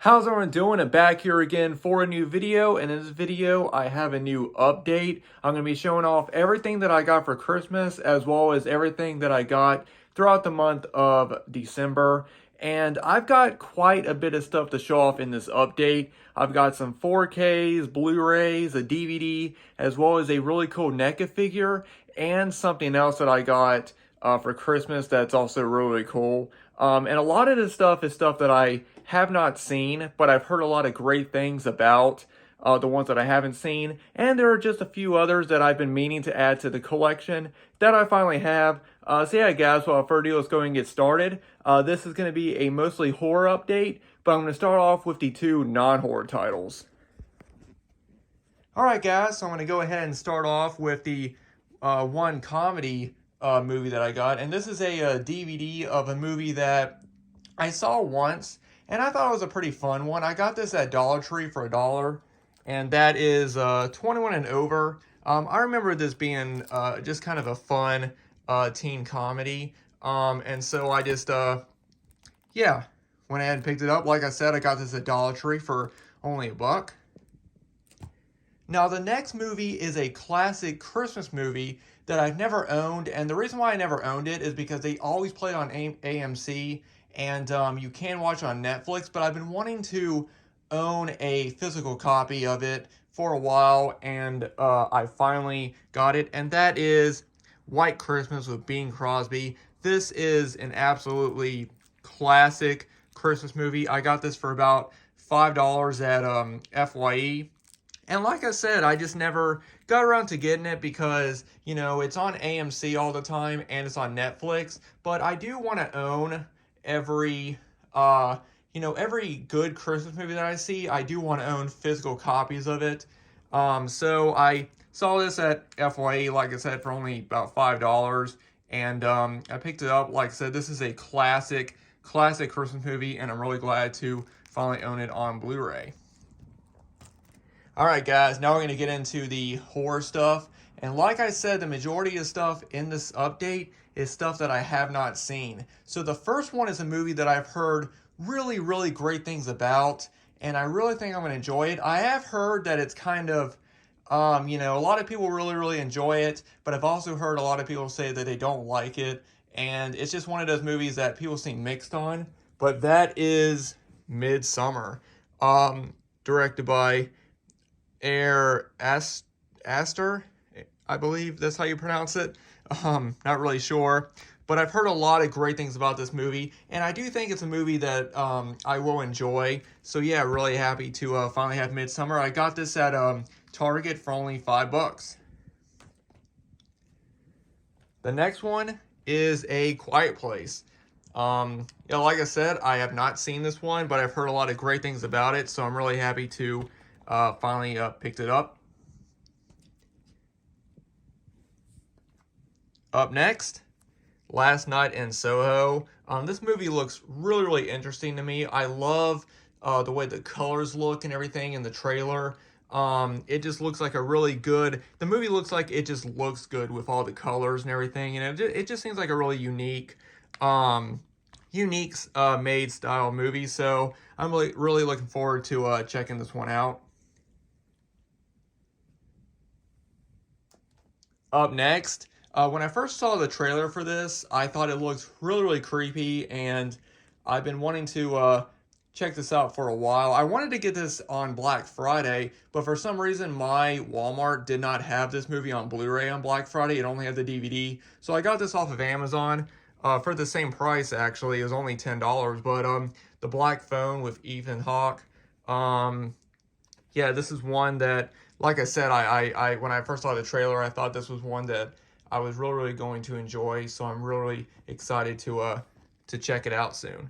How's everyone doing? I'm back here again for a new video, and in this video I have a new update. I'm going to be showing off everything that I got for Christmas as well as everything that I got throughout the month of December. And I've got quite a bit of stuff to show off in this update. I've got some 4Ks, Blu-rays, a DVD, as well as a really cool NECA figure, and something else that I got for Christmas that's also really cool. And a lot of this stuff is stuff that I have not seen, but I've heard a lot of great things about the ones that I haven't seen. And there are just a few others that I've been meaning to add to the collection that I finally have. So yeah, guys, without further ado, let's go and get started. This is going to be a mostly horror update, but I'm going to start off with the two non-horror titles. Alright guys, so I'm going to go ahead and start off with the one comedy movie that I got. And this is a DVD of a movie that I saw once, and I thought it was a pretty fun one. I got this at Dollar Tree for $1, and that is 21 and over. I remember this being just kind of a fun teen comedy. And so I just, yeah, went ahead and picked it up. Like I said, I got this at Dollar Tree for only $1. Now, the next movie is a classic Christmas movie that I've never owned, and the reason why I never owned it is because they always play it on AMC, and you can watch it on Netflix, but I've been wanting to own a physical copy of it for a while, and I finally got it, and that is White Christmas with Bing Crosby. This is an absolutely classic Christmas movie. I got this for about $5 at FYE. And like I said, I just never got around to getting it because, you know, it's on AMC all the time and it's on Netflix. But I do want to own every, every good Christmas movie that I see. I do want to own physical copies of it. So I saw this at FYE, like I said, for only about $5. And I picked it up. Like I said, this is a classic Christmas movie, and I'm really glad to finally own it on Blu-ray. Alright guys, now we're going to get into the horror stuff. And like I said, the majority of stuff in this update is stuff that I have not seen. So the first one is a movie that I've heard really, really great things about. And I really think I'm going to enjoy it. I have heard that it's kind of, a lot of people really, really enjoy it. But I've also heard a lot of people say that they don't like it. And it's just one of those movies that people seem mixed on. But that is Midsummer. Directed by Aster, I believe that's how you pronounce it. Not really sure, but I've heard a lot of great things about this movie, and I do think it's a movie that I will enjoy. So yeah, really happy to finally have Midsummer. I got this at Target for only $5. The next one is A Quiet Place. Like I said, I have not seen this one, but I've heard a lot of great things about it, so I'm really happy to finally picked it up. Up next, Last Night in Soho. This movie looks really, really interesting to me. I love the way the colors look and everything in the trailer. It just looks like a really good, the movie looks like it just looks good with all the colors and everything. And it just seems like a really unique made style movie. So I'm really looking forward to checking this one out. Up next, when I first saw the trailer for this, I thought it looked really, really creepy, and I've been wanting to check this out for a while. I wanted to get this on Black Friday, but for some reason my Walmart did not have this movie on Blu-ray on Black Friday. It only had the DVD. So I got this off of Amazon for the same price, actually. It was only $10, but the Black Phone with Ethan Hawke. Yeah, this is one that, like I said, I when I first saw the trailer, I thought this was one that I was really, really going to enjoy. So I'm really excited to check it out soon.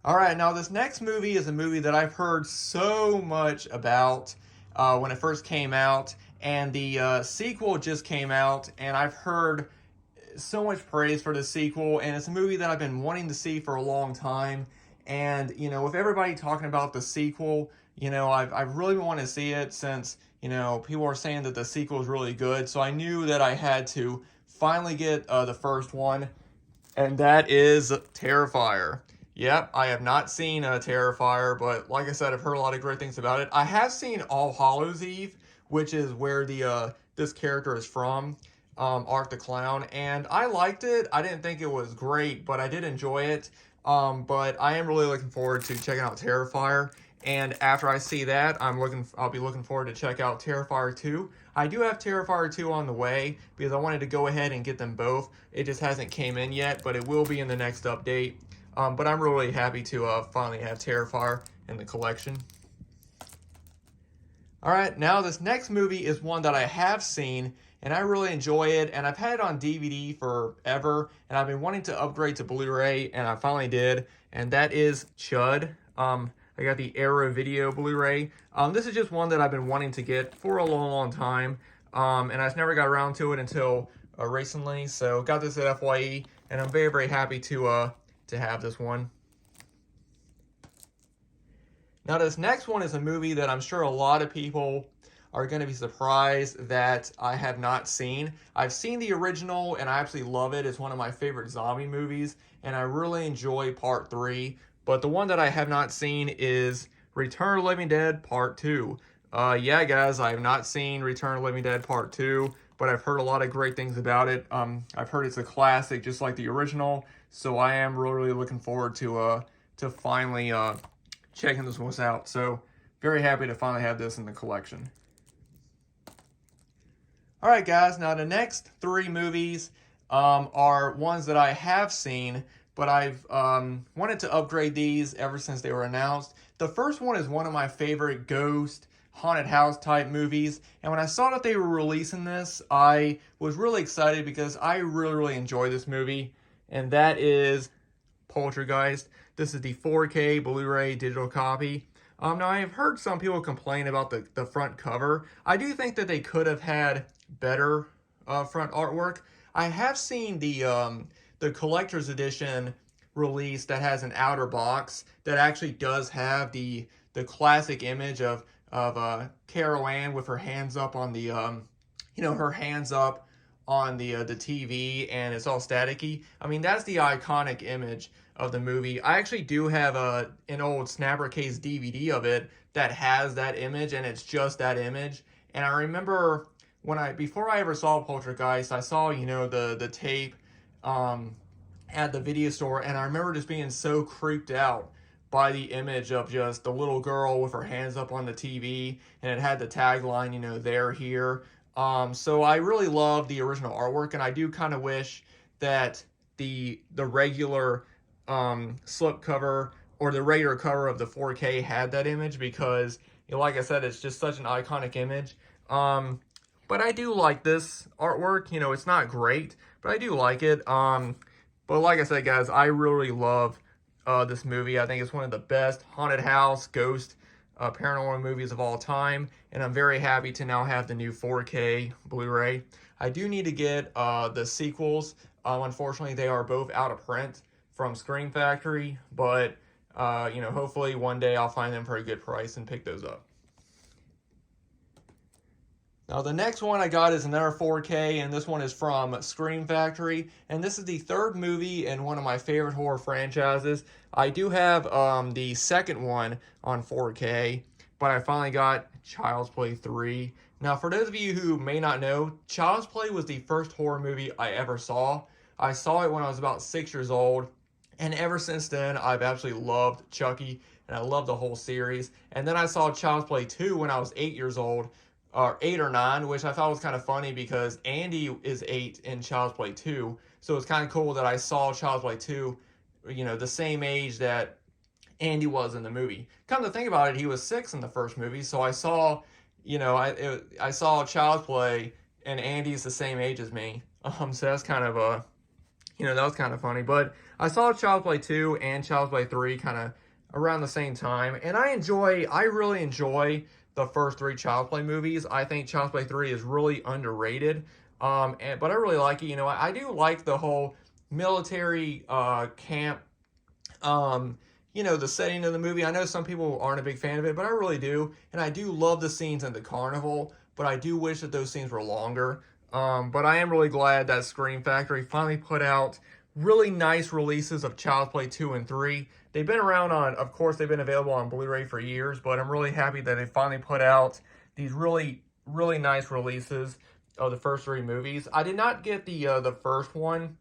All right, now this next movie is a movie that I've heard so much about when it first came out, and the sequel just came out, and I've heard so much praise for the sequel, and it's a movie that I've been wanting to see for a long time. And, with everybody talking about the sequel, I really want to see it since, people are saying that the sequel is really good. So I knew that I had to finally get the first one, and that is Terrifier. Yep, I have not seen Terrifier, but like I said, I've heard a lot of great things about it. I have seen All Hallows Eve, which is where the this character is from, Art the Clown, and I liked it. I didn't think it was great, but I did enjoy it. But I am really looking forward to checking out Terrifier. And after I see that, I'll be looking forward to check out Terrifier 2. I do have Terrifier 2 on the way because I wanted to go ahead and get them both. It just hasn't came in yet, but it will be in the next update. But I'm really happy to finally have Terrifier in the collection. Alright, now this next movie is one that I have seen, and I really enjoy it, and I've had it on DVD forever, and I've been wanting to upgrade to Blu-ray, and I finally did, and that is Chud. I got the Era Video Blu-ray. This is just one that I've been wanting to get for a long, long time, and I just never got around to it until recently. So got this at FYE, and I'm very, very happy to have this one. Now this next one is a movie that I'm sure a lot of people are going to be surprised that I have not seen. I've seen the original, and I absolutely love it. It's one of my favorite zombie movies, and I really enjoy Part 3. But the one that I have not seen is Return of the Living Dead Part 2. Yeah, guys, I have not seen Return of the Living Dead Part 2, but I've heard a lot of great things about it. I've heard it's a classic, just like the original, so I am really looking forward to finally checking this one out. So, very happy to finally have this in the collection. Alright, guys, now the next three movies are ones that I have seen, but I've wanted to upgrade these ever since they were announced. The first one is one of my favorite ghost, haunted house type movies, and when I saw that they were releasing this, I was really excited because I really enjoy this movie, and that is Poltergeist. This is the 4K Blu-ray digital copy. Now, I have heard some people complain about the front cover. I do think that they could have had better front artwork. I have seen the collector's edition release that has an outer box that actually does have the classic image of Carol Ann with her hands up on the her hands up on the TV, and it's all staticky. I mean, that's the iconic image of the movie. I actually do have an old Snapper Case DVD of it that has that image, and it's just that image. And I remember before I ever saw Poltergeist, I saw the tape at the video store, and I remember just being so creeped out by the image of just the little girl with her hands up on the TV, and it had the tagline, they're here. So I really love the original artwork, and I do kind of wish that the regular slip cover or the regular cover of the 4K had that image, because like I said, it's just such an iconic image. But I do like this artwork. It's not great, but I do like it. But like I said, guys, I really love this movie. I think it's one of the best haunted house, ghost, paranormal movies of all time, and I'm very happy to now have the new 4K Blu-ray. I do need to get the sequels. Unfortunately, they are both out of print from Scream Factory, but hopefully one day I'll find them for a good price and pick those up. Now the next one I got is another 4K, and this one is from Scream Factory, and this is the third movie in one of my favorite horror franchises. I do have the second one on 4K, but I finally got Child's Play 3. Now for those of you who may not know, Child's Play was the first horror movie I ever saw. I saw it when I was about 6 years old, and ever since then I've absolutely loved Chucky, and I love the whole series. And then I saw Child's Play 2 when I was 8 years old, or 8 or 9, which I thought was kind of funny because Andy is 8 in Child's Play 2, so it's kind of cool that I saw Child's Play 2, the same age that Andy was in the movie. Come to think about it, he was 6 in the first movie, so I saw, I saw Child's Play, and Andy's the same age as me. So that's kind of that was kind of funny. But I saw Child's Play 2 and Child's Play 3 kind of around the same time, and I really enjoy the first 3 Child's Play movies. I think Child's Play 3 is really underrated, but I really like it. I do like the whole military camp, the setting of the movie. I know some people aren't a big fan of it, but I really do, and I do love the scenes in the carnival, but I do wish that those scenes were longer. But I am really glad that Scream Factory finally put out really nice releases of Child's Play 2 and 3. They've been around on, of course, they've been available on Blu-ray for years, but I'm really happy that they finally put out these really, really nice releases of the first 3 movies. I did not get the first one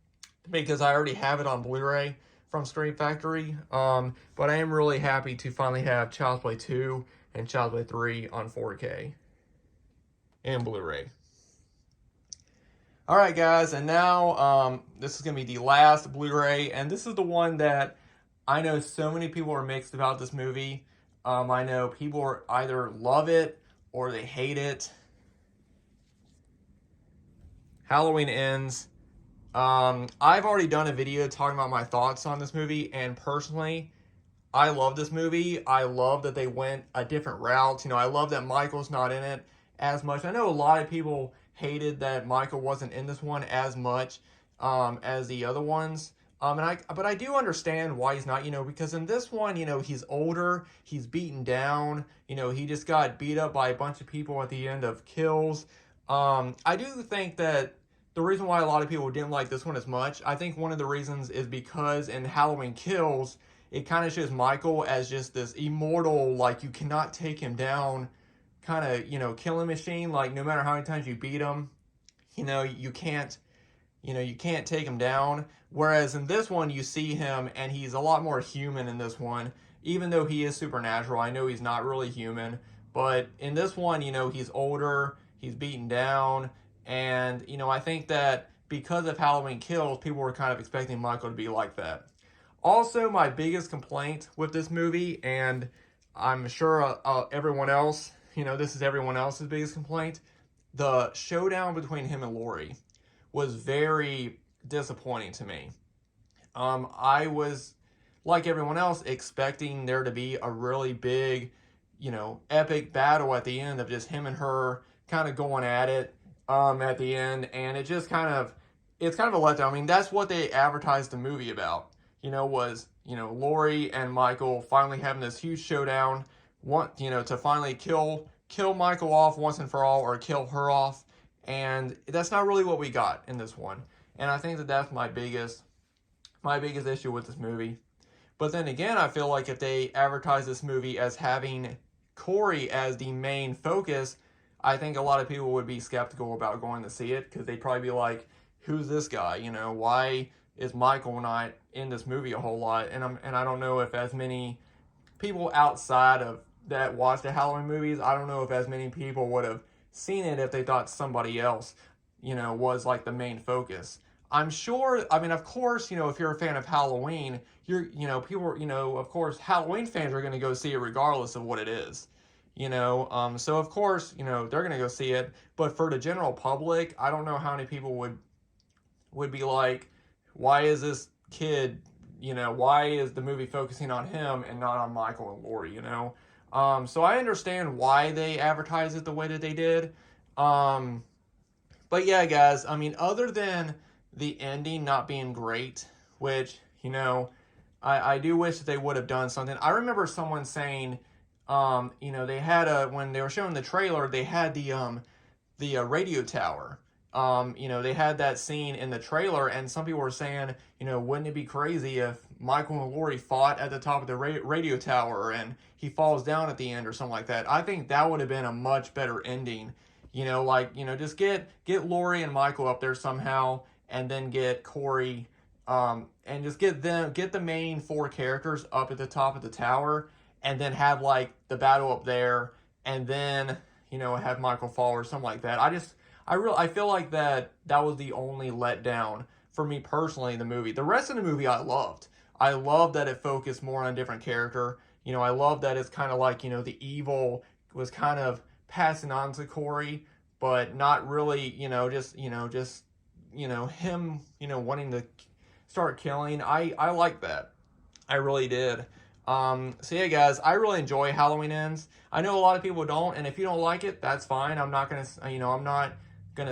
because I already have it on Blu-ray from Screen Factory, but I am really happy to finally have Child's Play 2 and Child's Play 3 on 4K and Blu-ray. Alright guys, and now this is going to be the last Blu-ray, and this is the one that I know so many people are mixed about this movie. I know people either love it or they hate it. Halloween Ends. I've already done a video talking about my thoughts on this movie, and personally, I love this movie. I love that they went a different route. You know, I love that Michael's not in it as much. I know a lot of people hated that Michael wasn't in this one as much as the other ones. But I do understand why he's not, you know, because in this one, you know, he's older, he's beaten down, you know, he just got beat up by a bunch of people at the end of Kills. I do think that the reason why a lot of people didn't like this one as much, I think one of the reasons is because in Halloween Kills, it kind of shows Michael as just this immortal, like, you cannot take him down kind of, you know, killing machine. Like, no matter how many times you beat him, you know, you can't take him down. Whereas in this one, you see him, and he's a lot more human in this one. Even though he is supernatural, I know he's not really human. But in this one, you know, he's older, he's beaten down, and, you know, I think that because of Halloween Kills, people were kind of expecting Michael to be like that. Also, my biggest complaint with this movie, and I'm sure everyone else, you know, this is everyone else's biggest complaint, the showdown between him and Laurie was very disappointing to me. I was, like everyone else, expecting there to be a really big, you know, epic battle at the end of just him and her kind of going at it at the end, and it just kind of, it's kind of a letdown. I mean, that's what they advertised the movie about, you know, was, you know, Laurie and Michael finally having this huge showdown, you know, to finally kill Michael off once and for all, or kill her off. And that's not really what we got in this one. And I think that that's my biggest issue with this movie. But then again, I feel like if they advertise this movie as having Corey as the main focus, I think a lot of people would be skeptical about going to see it, because they'd probably be like, who's this guy? You know, why is Michael not in this movie a whole lot? And I don't know if as many people outside of that watch the Halloween movies, I don't know if as many people would have seen it if they thought somebody else, you know, was like the main focus. I'm sure, I mean, of course, you know, if you're a fan of Halloween, you know, people, you know, of course, Halloween fans are going to go see it regardless of what it is, you know, so of course, you know, they're going to go see it. But for the general public, I don't know how many people would be like, why is this kid, you know, why is the movie focusing on him and not on Michael and Laurie, you know? So I understand why they advertised it the way that they did. But yeah, guys, I mean, other than the ending not being great, which, you know, I do wish that they would have done something. I remember someone saying, you know, they had when they were showing the trailer, they had the radio tower. You know, they had that scene in the trailer, and some people were saying, you know, wouldn't it be crazy if Michael and Laurie fought at the top of the radio tower and he falls down at the end or something like that? I think that would have been a much better ending. You know, like, you know, just get Laurie and Michael up there somehow, and then get Corey, and just get the main 4 characters up at the top of the tower, and then have like the battle up there, and then, you know, have Michael fall or something like that. I feel like that was the only letdown for me personally in the movie. The rest of the movie I loved. I loved that it focused more on a different character. You know, I love that it's kind of like, you know, the evil was kind of passing on to Corey, but not really, you know, just him, you know, wanting to start killing. I like that. I really did. So yeah, guys, I really enjoy Halloween Ends. I know a lot of people don't, and if you don't like it, that's fine. I'm not gonna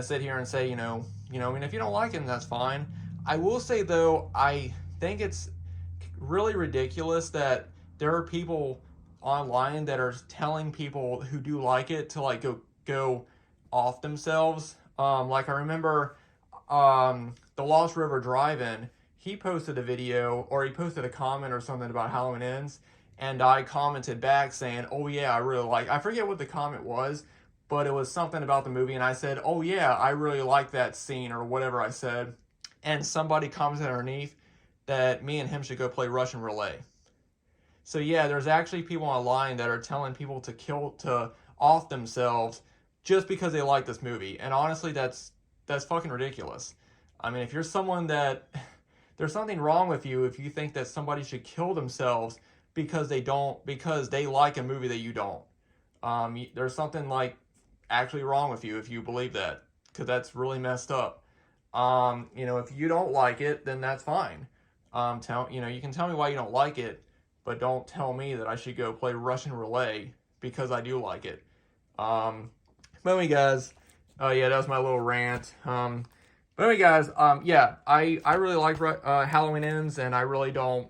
sit here and say, you know, I mean, if you don't like it, then that's fine. I will say though, I think it's really ridiculous that there are people online that are telling people who do like it to like go off themselves. Like I remember, the Lost River Drive-In, he posted a video, or he posted a comment or something about Halloween Ends, and I commented back saying, oh yeah, I really like, I forget what the comment was, but it was something about the movie, and I said, oh yeah, I really like that scene, or whatever I said, and somebody commented underneath that me and him should go play Russian roulette. So yeah, there's actually people online that are telling people to off themselves just because they like this movie. And honestly, that's fucking ridiculous. I mean, if you're someone that there's something wrong with you if you think that somebody should kill themselves because they like a movie that you don't. There's something like actually wrong with you if you believe that, because that's really messed up. If you don't like it, then that's fine. You can tell me why you don't like it, but don't tell me that I should go play Russian roulette because I do like it. But anyway, guys, yeah, that was my little rant. But anyway, guys, yeah, I really like Halloween Ends, and I really don't.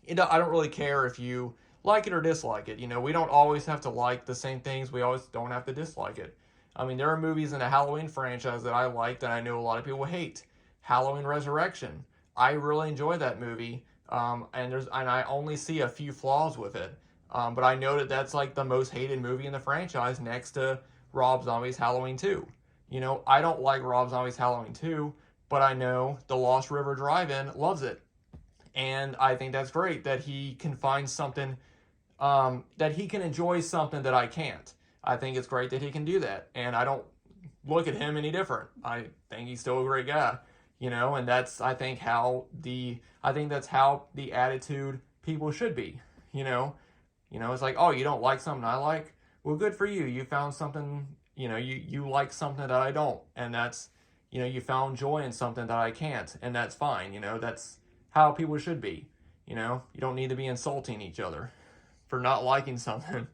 I don't really care if you like it or dislike it. We don't always have to like the same things. We always don't have to dislike it. I mean, there are movies in the Halloween franchise that I like that I know a lot of people hate. Halloween Resurrection. I really enjoy that movie, and I only see a few flaws with it. But I know that that's like the most hated movie in the franchise next to Rob Zombie's Halloween 2. I don't like Rob Zombie's Halloween 2, but I know the Lost River Drive-In loves it. And I think that's great that he can find something, that he can enjoy something that I can't. I think it's great that he can do that. And I don't look at him any different. I think he's still a great guy, and that's, I think that's how the attitude people should be, it's like, oh, you don't like something I like? Well, good for you. You found something, you like something that I don't. And that's, you found joy in something that I can't. And that's fine. That's how people should be. You don't need to be insulting each other for not liking something.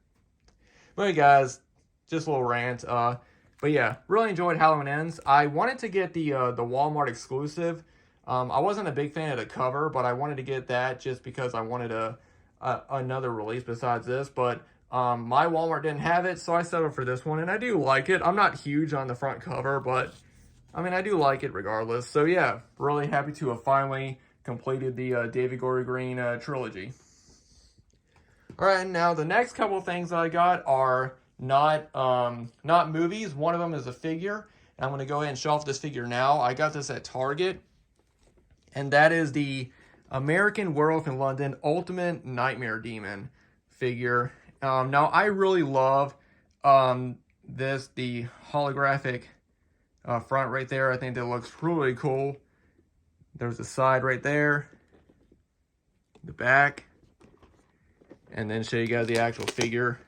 But hey, guys, just a little rant. But yeah, really enjoyed Halloween Ends. I wanted to get the Walmart exclusive. I wasn't a big fan of the cover, but I wanted to get that just because I wanted another release besides this. But my Walmart didn't have it, so I settled for this one, and I do like it. I'm not huge on the front cover, but I mean, I do like it regardless. So yeah, really happy to have finally completed the David Gordon Green trilogy. All right, now the next couple of things that I got are not movies. One of them is a figure, and I'm going to go ahead and show off this figure now. I got this at Target, and that is the American Werewolf in London Ultimate Nightmare Demon figure. Now, I really love the holographic front right there. I think that looks really cool. There's the side right there, the back, and then show you guys the actual figure.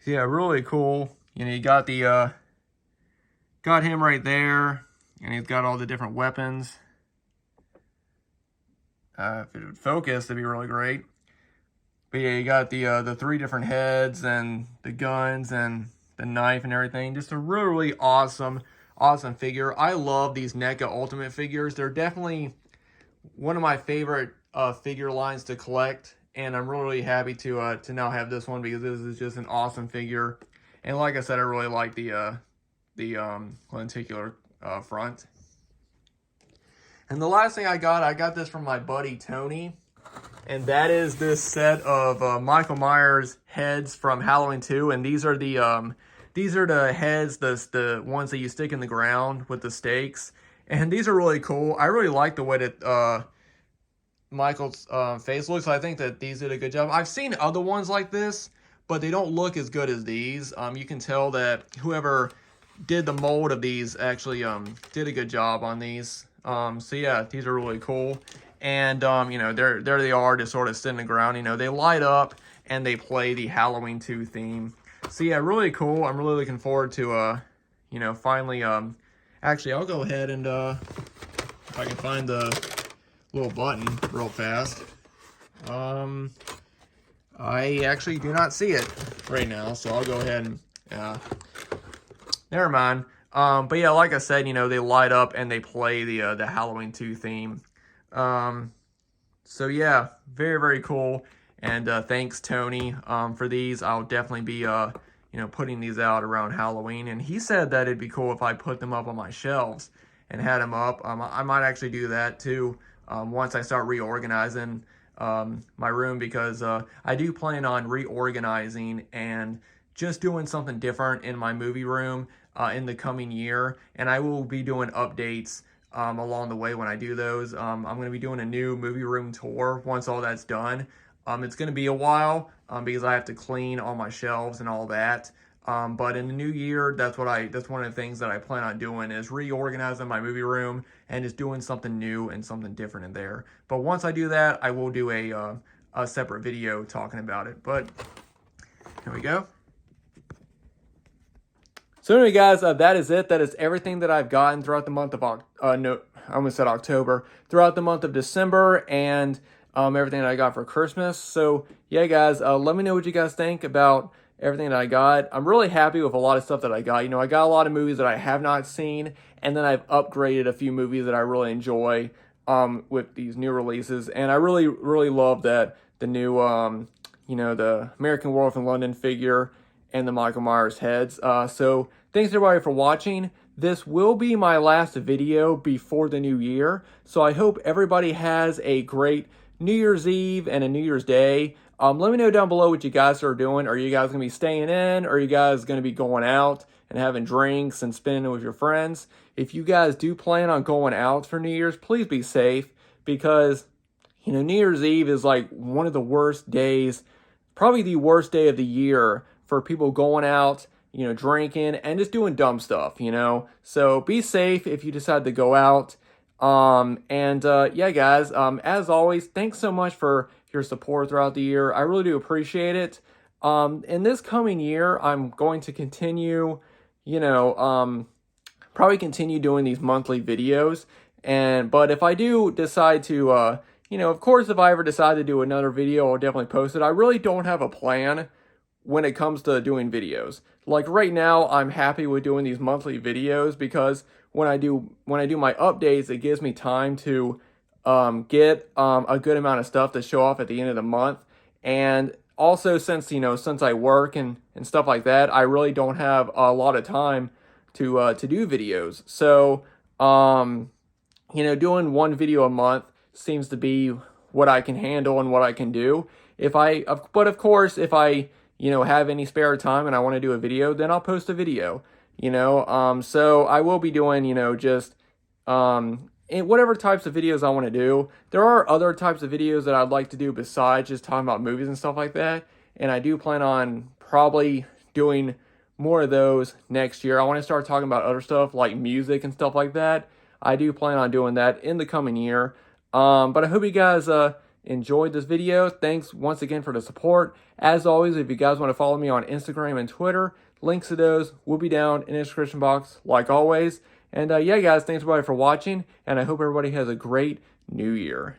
So yeah, really cool. You got the got him right there, and he's got all the different weapons. If it would focus, that'd be really great. But yeah, you got the 3 different heads and the guns and the knife and everything. Just a really, really awesome figure. I love these NECA Ultimate figures. They're definitely one of my favorite figure lines to collect, and I'm really, really happy to now have this one because this is just an awesome figure. And like I said, I really like the lenticular front. And the last thing I got this from my buddy Tony, and that is this set of Michael Myers heads from Halloween 2, and these are the heads, the ones that you stick in the ground with the stakes, and these are really cool. I really like the way that Michael's face looks. I think that these did a good job. I've seen other ones like this, but they don't look as good as these. You can tell that whoever did the mold of these actually did a good job on these. So yeah, these are really cool. And there they are, just sort of sitting in the ground. They light up and they play the Halloween 2 theme. So yeah, really cool. I'm really looking forward to finally actually I'll go ahead and if I can find the little button real fast. I actually do not see it right now, so I'll go ahead and never mind. But yeah, like I said, they light up and they play the Halloween 2 theme. So yeah, very, very cool. And thanks, Tony, for these. I'll definitely be putting these out around Halloween. And he said that it'd be cool if I put them up on my shelves. and had them up. I might actually do that too once I start reorganizing my room, because I do plan on reorganizing and just doing something different in my movie room in the coming year, and I will be doing updates along the way when I do those. I'm going to be doing a new movie room tour once all that's done. It's going to be a while because I have to clean all my shelves and all that. But in the new year, that's one of the things that I plan on doing, is reorganizing my movie room and just doing something new and something different in there. But once I do that, I will do a separate video talking about it. But here we go. So anyway, guys, that is it. That is everything that I've gotten throughout the month of I almost said October, throughout the month of December, and everything that I got for Christmas. So yeah, guys, let me know what you guys think about everything that I got. I'm really happy with a lot of stuff that I got. You know, I got a lot of movies that I have not seen, and then I've upgraded a few movies that I really enjoy with these new releases. And I really, really love that the new, you know, the American Werewolf in London figure and the Michael Myers heads. So thanks everybody for watching. This will be my last video before the new year. So I hope everybody has a great New Year's Eve and a New Year's Day. Let me know down below what you guys are doing. Are you guys going to be staying in? Or are you guys going to be going out and having drinks and spending it with your friends? If you guys do plan on going out for New Year's, please be safe, because, you know, New Year's Eve is like one of the worst days, probably the worst day of the year for people going out, you know, drinking and just doing dumb stuff, you know. So be safe if you decide to go out. Yeah, guys, as always, thanks so much for your support throughout the year. I really do appreciate it. In this coming year, I'm going to continue, you know, probably continue doing these monthly videos. But if I do decide to, you know, of course, if I ever decide to do another video, I'll definitely post it. I really don't have a plan when it comes to doing videos. Like right now, I'm happy with doing these monthly videos, because when I do my updates, it gives me time to get a good amount of stuff to show off at the end of the month. And also, since I work and stuff like that, I really don't have a lot of time to do videos. So you know, doing one video a month seems to be what I can handle and what I can do. But of course, if I, you know, have any spare time and I want to do a video, then I'll post a video, you know. So I will be doing, you know, just whatever types of videos I want to do. There are other types of videos that I'd like to do besides just talking about movies and stuff like that, and I do plan on probably doing more of those next year. I want to start talking about other stuff like music and stuff like that. I do plan on doing that in the coming year. But I hope you guys enjoyed this video. Thanks once again for the support. As always, if you guys want to follow me on Instagram and Twitter, links to those will be down in the description box, like always. And yeah, guys, thanks everybody for watching, and I hope everybody has a great new year.